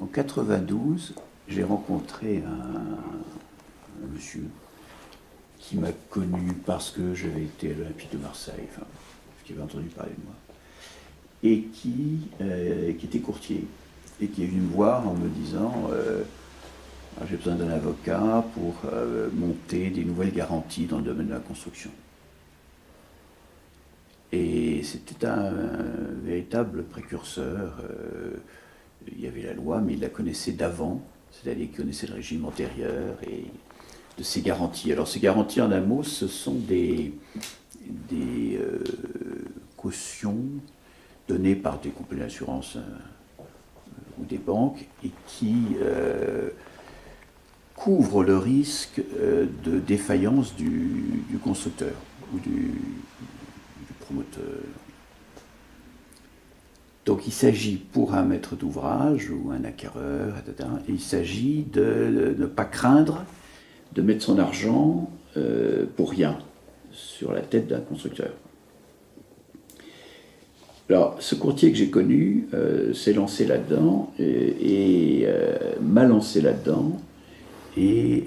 En 92, j'ai rencontré un monsieur qui m'a connu parce que j'avais été à l'Olympique de Marseille, enfin, qui avait entendu parler de moi, et qui était courtier, et qui est venu me voir en me disant j'ai besoin d'un avocat pour monter des nouvelles garanties dans le domaine de la construction. Et c'était un véritable précurseur. Il y avait la loi, mais il la connaissait d'avant, c'est-à-dire qu'il connaissait le régime antérieur et de ces garanties. Alors ces garanties, en un mot, ce sont des cautions données par des compagnies d'assurance ou des banques et qui couvrent le risque de défaillance du constructeur ou du promoteur. Donc il s'agit pour un maître d'ouvrage ou un acquéreur, etc., il s'agit de ne pas craindre de mettre son argent pour rien sur la tête d'un constructeur. Alors ce courtier que j'ai connu s'est lancé là-dedans et m'a lancé là-dedans et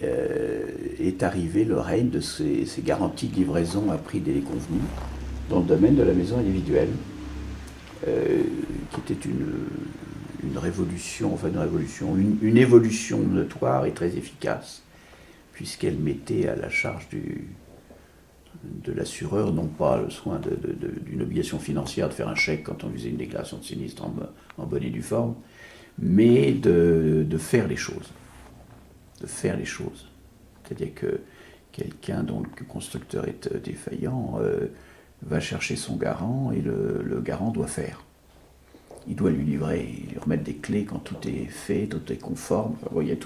est arrivé le règne de ces garanties de livraison à prix déconvenu dans le domaine de la maison individuelle. Qui était une révolution, enfin une évolution notoire et très efficace, puisqu'elle mettait à la charge de l'assureur, non pas le soin d'une obligation financière de faire un chèque quand on faisait une déclaration de sinistre en bonne et due forme, mais de faire les choses. De faire les choses. C'est-à-dire que quelqu'un dont le constructeur est défaillant va chercher son garant et le garant doit faire. Il doit lui livrer, lui remettre des clés quand tout est fait, tout est conforme. Enfin, bon, il y a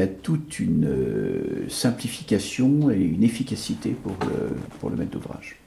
toute une simplification et une efficacité pour le maître d'ouvrage.